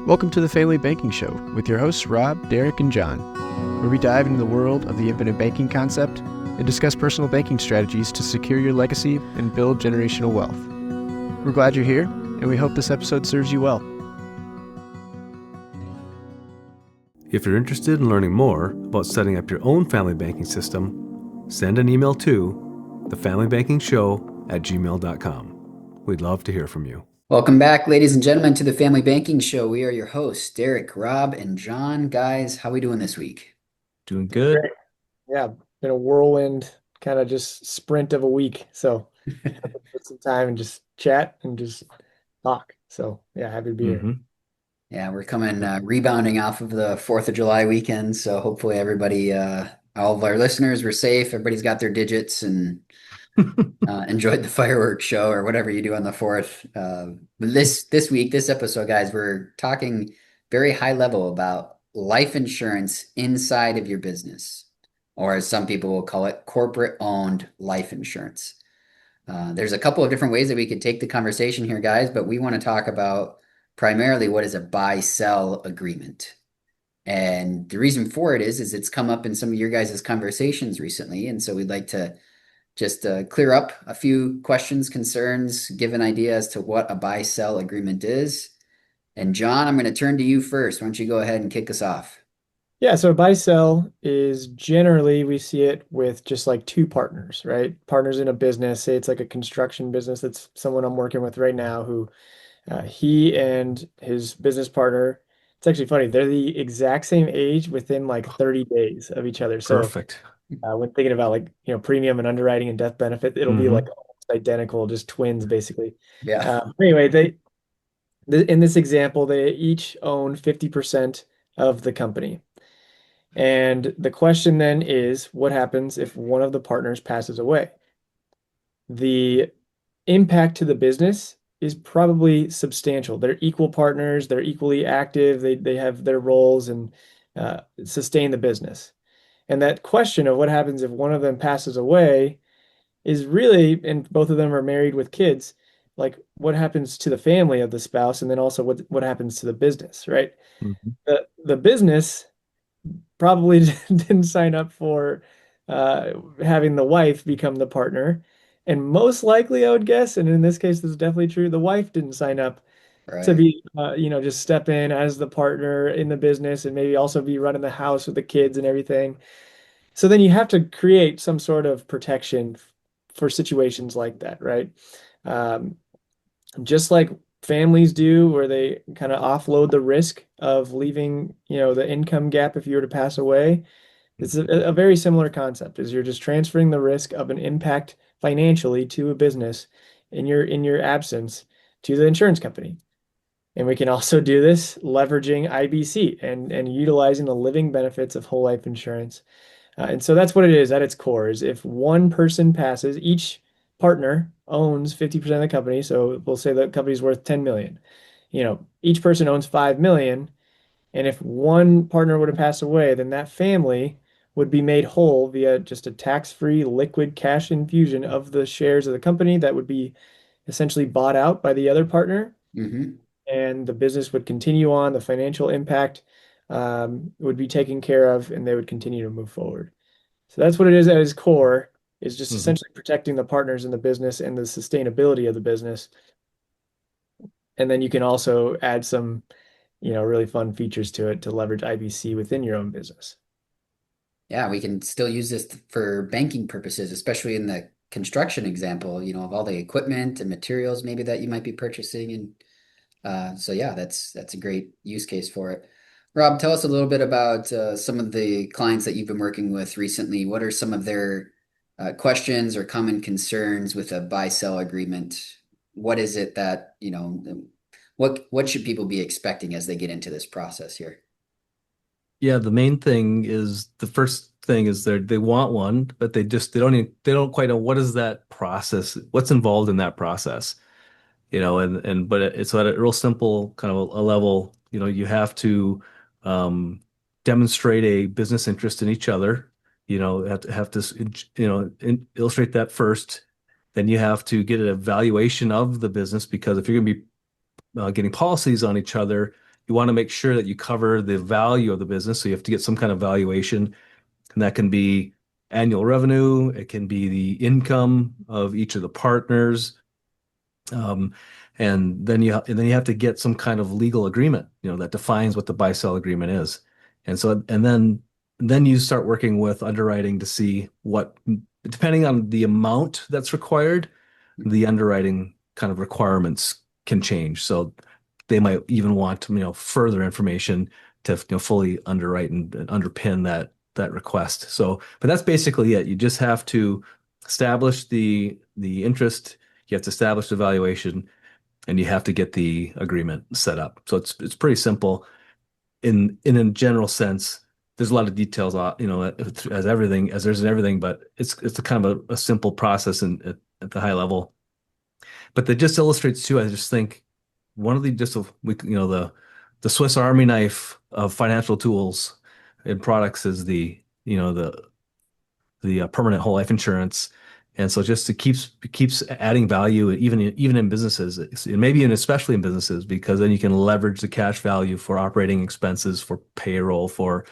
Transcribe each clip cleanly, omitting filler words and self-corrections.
Welcome to the Family Banking Show with your hosts Rob, Derek, and John, where we dive into the world of the infinite banking concept and discuss personal banking strategies to secure your legacy and build generational wealth. We're glad you're here, and we hope this episode serves you well. If you're interested in learning more about setting up your own family banking system, send an email to thefamilybankingshow@gmail.com. We'd love to hear from you. Welcome back, ladies and gentlemen, to the Family Banking Show. We are your hosts, Derek, Rob, and John. Guys, how we doing this week? Doing good. Great. Yeah, been a whirlwind kind of just sprint of a week. So put some time and just chat and just talk. So yeah, happy to be here. Yeah, we're coming rebounding off of the 4th of July weekend. So hopefully everybody, all of our listeners were safe. Everybody's got their digits and enjoyed the fireworks show or whatever you do on the 4th. This episode, guys, we're talking very high level about life insurance inside of your business, or as some people will call it, corporate owned life insurance. There's a couple of different ways that we could take the conversation here, guys, but we want to talk about primarily what is a buy-sell agreement. And the reason for it is it's come up in some of your guys' conversations recently. And so we'd like to just clear up a few questions, concerns, give an idea as to what a buy-sell agreement is. And John, I'm going to turn to you first. Why don't you go ahead and kick us off? Yeah, so buy-sell is generally, we see it with just like two partners, right? Partners in a business. Say it's like a construction business. That's someone I'm working with right now who he and his business partner, it's actually funny, they're the exact same age within like 30 days of each other. So Perfect. when thinking about like, premium and underwriting and death benefit, it'll be like almost identical, just twins basically. Yeah. Anyway, in this example, they each own 50% of the company. And the question then is, what happens if one of the partners passes away? The impact to the business is probably substantial. They're equal partners, they're equally active, they have their roles and sustain the business. And that question of what happens if one of them passes away is really, and both of them are married with kids, like what happens to the family of the spouse, and then also what happens to the business, right? The business probably didn't sign up for having the wife become the partner. And most likely, I would guess, and in this case, this is definitely true, the wife didn't sign up to be, just step in as the partner in the business and maybe also be running the house with the kids and everything. So then you have to create some sort of protection for situations like that, right? Just like families do, where they kind of offload the risk of leaving, the income gap if you were to pass away. It's a very similar concept, is you're just transferring the risk of an impact financially to a business in your absence to the insurance company. And we can also do this leveraging IBC and utilizing the living benefits of whole life insurance. And so that's what it is at its core, is if one person passes, each partner owns 50% of the company. So we'll say the company's worth 10 million. Each person owns 5 million. And if one partner were to pass away, then that family would be made whole via just a tax-free liquid cash infusion of the shares of the company that would be essentially bought out by the other partner. And the business would continue on, the financial impact would be taken care of, and they would continue to move forward. So that's what it is at its core, is just essentially protecting the partners in the business and the sustainability of the business. And then you can also add some, really fun features to it to leverage IBC within your own business. Yeah, we can still use this for banking purposes, especially in the construction example, of all the equipment and materials maybe that you might be purchasing. And so yeah, that's a great use case for it. Rob, tell us a little bit about some of the clients that you've been working with recently. What are some of their questions or common concerns with a buy-sell agreement? What is it that, what should people be expecting as they get into this process here? Yeah, the main thing is, the first thing is they want one, but they don't quite know what is that process, what's involved in that process. But it's at a real simple kind of a level. You have to demonstrate a business interest in each other. Have to illustrate that first. Then you have to get an evaluation of the business, because if you're going to be getting policies on each other, you want to make sure that you cover the value of the business. So you have to get some kind of valuation, and that can be annual revenue. It can be the income of each of the partners. Um, and then you have to get some kind of legal agreement, that defines what the buy-sell agreement is. And then you start working with underwriting to see what, depending on the amount that's required, the underwriting kind of requirements can change. So they might even want, further information to, fully underwrite and underpin that request. So, but that's basically it. You just have to establish the interest, you have to establish the valuation, and you have to get the agreement set up. So it's pretty simple in a general sense. There's a lot of details, as there's in everything, but it's a kind of a simple process at the high level. But that just illustrates too, I just think one of the Swiss Army knife of financial tools and products is the permanent whole life insurance. And so just it keeps adding value even in businesses, and maybe and especially in businesses, because then you can leverage the cash value for operating expenses, for payroll, for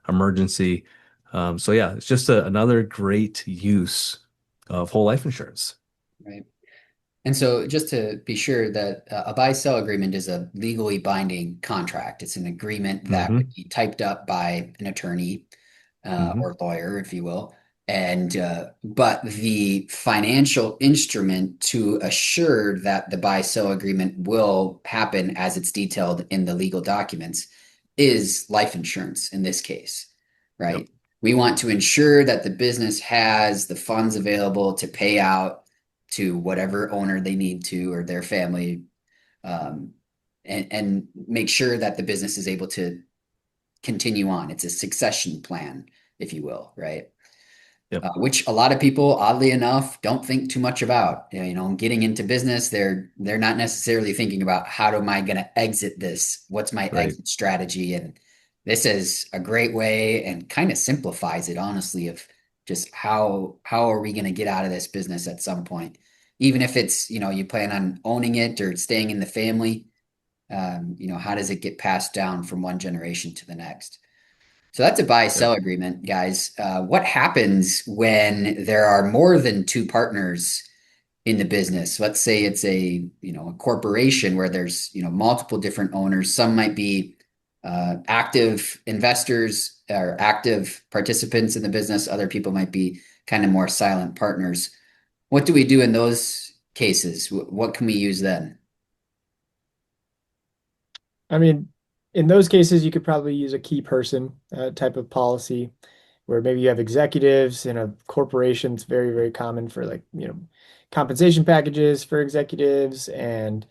emergency. So yeah, it's just another great use of whole life insurance. Right. And so just to be sure that a buy-sell agreement is a legally binding contract. It's an agreement that would be typed up by an attorney or lawyer, if you will. And but the financial instrument to assure that the buy-sell agreement will happen as it's detailed in the legal documents is life insurance in this case, right? Yep. We want to ensure that the business has the funds available to pay out to whatever owner they need to, or their family, and make sure that the business is able to continue on. It's a succession plan, if you will, right? Yep. Which a lot of people, oddly enough, don't think too much about. Getting into business, they're not necessarily thinking about how am I going to exit this? What's my exit strategy? And this is a great way and kind of simplifies it, honestly, of just how are we going to get out of this business at some point, even if it's you plan on owning it or staying in the family. How does it get passed down from one generation to the next? So that's a buy-sell agreement, guys. What happens when there are more than two partners in the business? Let's say it's a corporation where there's multiple different owners. Some might be active investors or active participants in the business. Other people might be kind of more silent partners. What do we do in those cases? What can we use then? I mean, in those cases, you could probably use a key person type of policy, where maybe you have executives in a corporation. It's very, very common for compensation packages for executives, and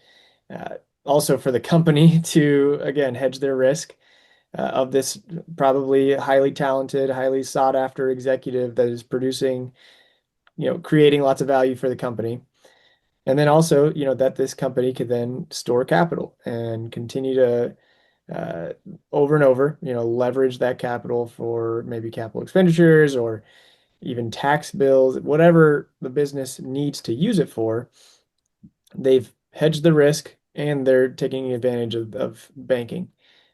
also for the company to, again, hedge their risk of this probably highly talented, highly sought after executive that is producing, creating lots of value for the company. And then also, that this company could then store capital and continue to over and over, leverage that capital for maybe capital expenditures or even tax bills, whatever the business needs to use it for. They've hedged the risk and they're taking advantage of banking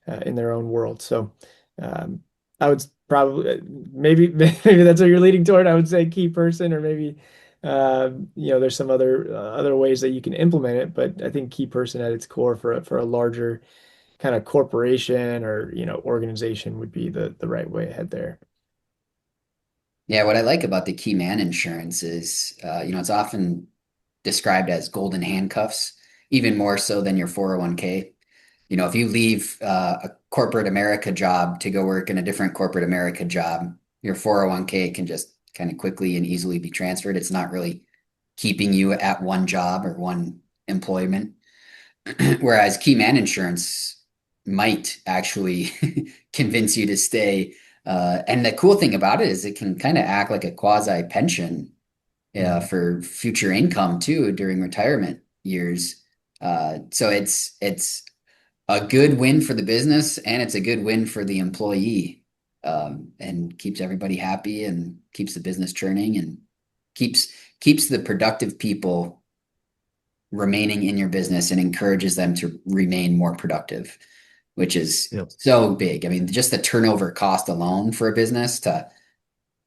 in their own world. So I would probably, maybe that's what you're leading toward. I would say key person, or maybe there's some other ways that you can implement it, but I think key person at its core for a larger kind of corporation or organization would be the right way ahead there. Yeah, what I like about the key man insurance is it's often described as golden handcuffs, even more so than your 401k. If you leave a corporate America job to go work in a different corporate America job, your 401k can just kind of quickly and easily be transferred. It's not really keeping you at one job or one employment. Whereas key man insurance might actually convince you to stay. And the cool thing about it is it can kind of act like a quasi pension for future income too during retirement years. So it's a good win for the business, and it's a good win for the employee, and keeps everybody happy and keeps the business churning and keeps the productive people remaining in your business and encourages them to remain more productive. which is Yep. so big. I mean, just the turnover cost alone for a business to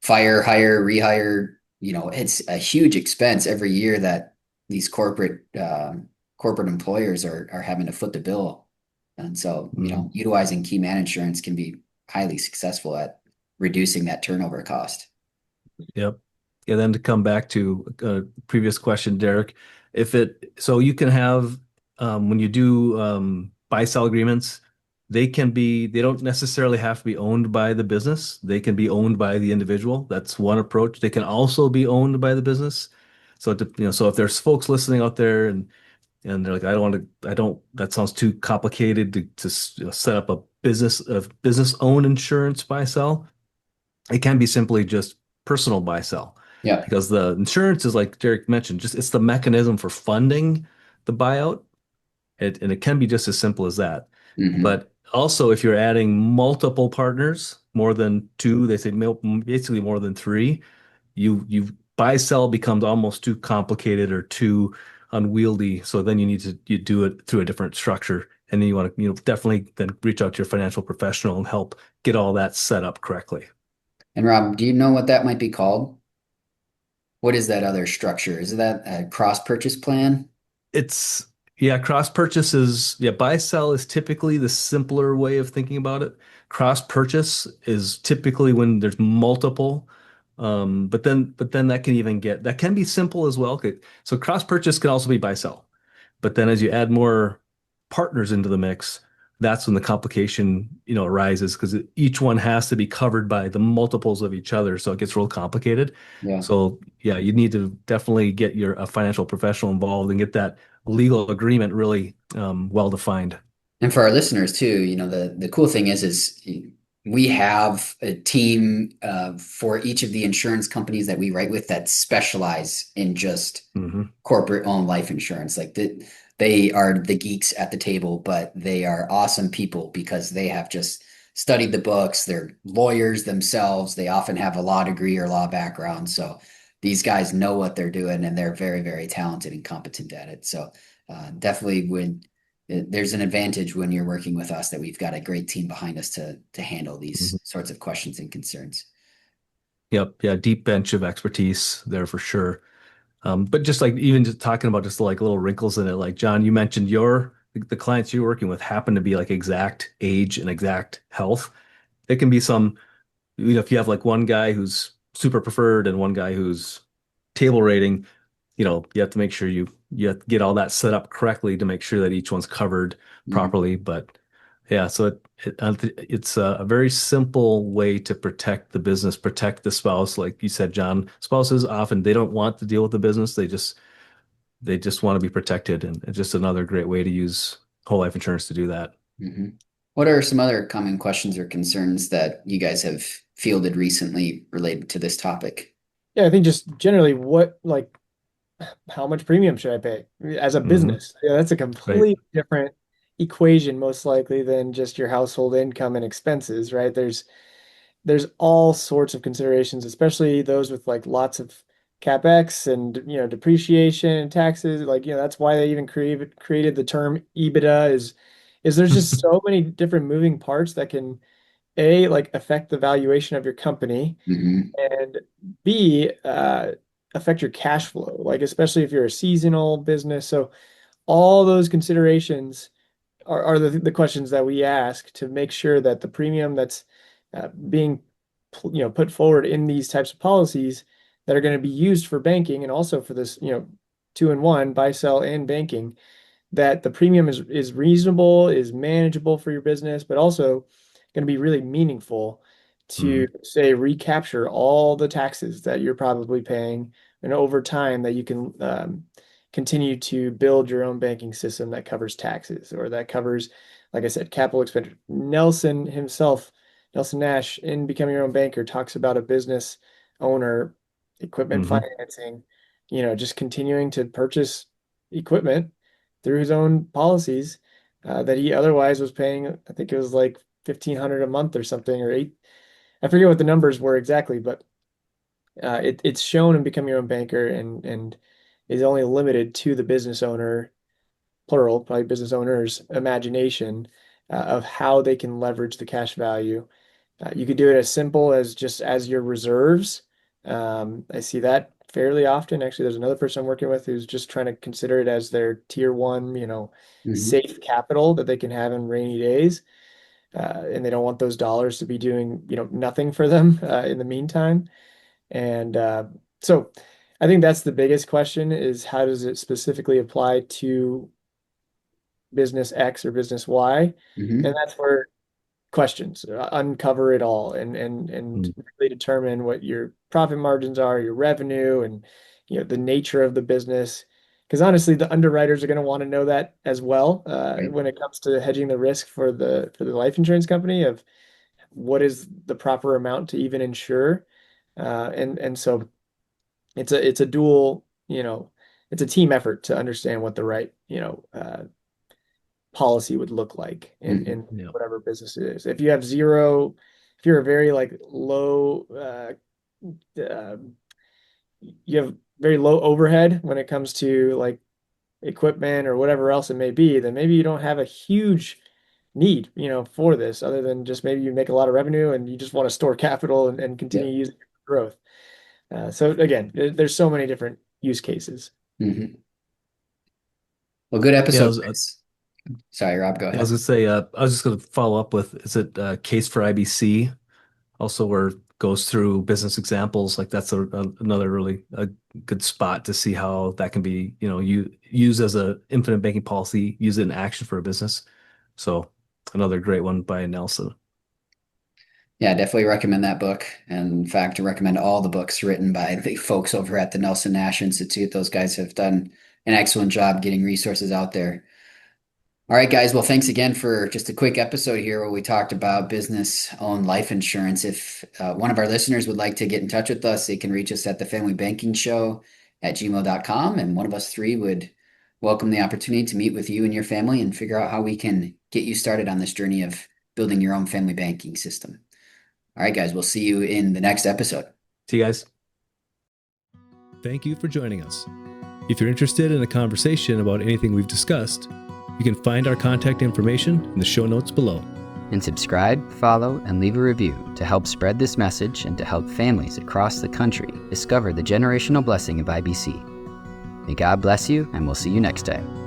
fire, hire, rehire, it's a huge expense every year that these corporate employers are having to foot the bill. And so, Mhm. utilizing key man insurance can be highly successful at reducing that turnover cost. Yep. And then to come back to a previous question, Derek, so you can have, when you do buy-sell agreements, they don't necessarily have to be owned by the business. They can be owned by the individual. That's one approach. They can also be owned by the business. So if there's folks listening out there and they're like, that sounds too complicated to set up a business owned insurance buy-sell. It can be simply just personal buy sell Yeah. because the insurance is like Derek mentioned, just it's the mechanism for funding the buyout. And it can be just as simple as that. Hmm. But also, if you're adding multiple partners, more than two, they say basically more than three, you buy sell becomes almost too complicated or too unwieldy. So then you do it through a different structure. And then you want to, definitely then reach out to your financial professional and help get all that set up correctly. And Rob, do you know what that might be called? What is that other structure? Is that a cross purchase plan? It's yeah, cross purchases. Yeah, buy sell is typically the simpler way of thinking about it. Cross purchase is typically when there's multiple. But then that can be simple as well. So cross purchase can also be buy sell. But then as you add more partners into the mix, that's when the complication, arises because each one has to be covered by the multiples of each other. So it gets real complicated. Yeah. So yeah, you need to definitely get a financial professional involved and get that legal agreement really well defined. And for our listeners too, the cool thing is we have a team for each of the insurance companies that we write with that specialize in just Hmm. corporate owned life insurance. Like they are the geeks at the table, but they are awesome people because they have just studied the books. They're lawyers themselves. They often have a law degree or law background. So these guys know what they're doing and they're very, very talented and competent at it. So definitely there's an advantage when you're working with us that we've got a great team behind us to handle these Hmm. sorts of questions and concerns. Yep. Yeah. Deep bench of expertise there for sure. But just like even just talking about just like little wrinkles in it, like John, you mentioned the clients you're working with happen to be like exact age and exact health. It can be if you have like one guy who's super preferred and one guy who's table rating, you have to make sure you have to get all that set up correctly to make sure that each one's covered Mhm. properly. But yeah, so it's a very simple way to protect the business, protect the spouse. Like you said, John, spouses often they don't want to deal with the business. They just want to be protected, and it's just another great way to use whole life insurance to do that. Mhm. What are some other common questions or concerns that you guys have fielded recently related to this topic? Yeah, I think just generally how much premium should I pay as a Hmm. business? Yeah, that's a Right. completely different equation, most likely, than just your household income and expenses, right? There's all sorts of considerations, especially those with like lots of capex and depreciation and taxes. Like, that's why they even created the term EBITDA is there's just so many different moving parts that can A, like affect the valuation of your company, Hmm. and B, affect your cash flow, like especially if you're a seasonal business. So all those considerations are the questions that we ask to make sure that the premium that's being put forward in these types of policies that are going to be used for banking and also for this two in one buy sell and banking, that the premium is reasonable, is manageable for your business, but also going to be really meaningful to Mhm. say recapture all the taxes that you're probably paying, and over time that you can continue to build your own banking system that covers taxes or that covers, like I said, capital expenditure. Nelson himself, Nelson Nash, in Becoming Your Own Banker, talks about a business owner, equipment Hmm. financing, just continuing to purchase equipment through his own policies that he otherwise was paying. I think it was like 1,500 a month or something, or eight. I forget what the numbers were exactly, but it's shown in Become Your Own Banker and is only limited to the business owner, plural, probably business owners' imagination of how they can leverage the cash value. You could do it as simple as just as your reserves. I see that fairly often. Actually, there's another person I'm working with who's just trying to consider it as their tier one, safe capital that they can have in rainy days. And they don't want those dollars to be doing, nothing for them in the meantime. And so I think that's the biggest question is how does it specifically apply to business X or business Y? Mm-hmm. And that's where questions uncover it all and really determine what your profit margins are, your revenue, and the nature of the business. Because honestly, the underwriters are going to want to know that as well Right. when it comes to hedging the risk for the life insurance company of what is the proper amount to even insure. And so it's a dual, it's a team effort to understand what the right, policy would look like in whatever business it is. If you have zero, if you're a very like low, you have very low overhead when it comes to like equipment or whatever else it may be, then maybe you don't have a huge need, for this other than just maybe you make a lot of revenue and you just want to store capital and continue using it for growth. So again, there's so many different use cases. Mm-hmm. Well, good episode. Yeah, Sorry, Rob, go ahead. I was gonna say, I was just gonna follow up with, is it a case for IBC? Also, where it goes through business examples, like that's another really a good spot to see how that can be, used as a infinite banking policy, use it in action for a business. So another great one by Nelson. Yeah, definitely recommend that book. And in fact, I recommend all the books written by the folks over at the Nelson Nash Institute. Those guys have done an excellent job getting resources out there. All right, guys. Well, thanks again for just a quick episode here where we talked about business-owned life insurance. If one of our listeners would like to get in touch with us, they can reach us at thefamilybankingshow@gmail.com. And one of us three would welcome the opportunity to meet with you and your family and figure out how we can get you started on this journey of building your own family banking system. All right, guys. We'll see you in the next episode. See you guys. Thank you for joining us. If you're interested in a conversation about anything we've discussed, you can find our contact information in the show notes below. And subscribe, follow, and leave a review to help spread this message and to help families across the country discover the generational blessing of IBC. May God bless you, and we'll see you next time.